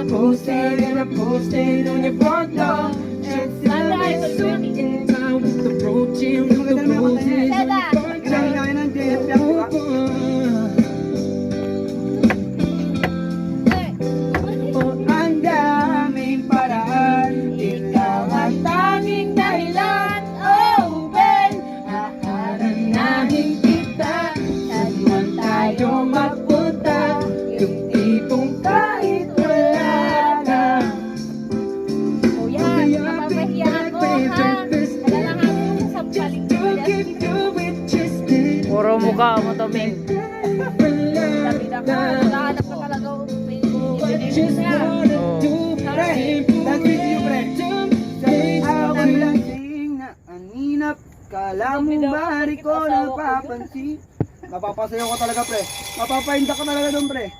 posted and I posted on your front lawn. And Sunday soon in town, approaching with the roses in the front lawn. Oh, ang daming paraan, ikaw ang tanging dahilan. Oh, Ben, haharanahin kita, saan man tayo magpunta. Yung tipong kahit wala na. Kuya, napapahiya ako ha. Alalahanin mo sa paligid. Puro mukha mo to, Ming. Sabi na ka, nakahanap ka talaga. Just wanna do, Pre, that's video, pre. Ako lang sing na aninap. Kala mo ba ko napapansin? Mapapasayaw ka talaga, pre. Mapapahinda ka talaga doon, pre.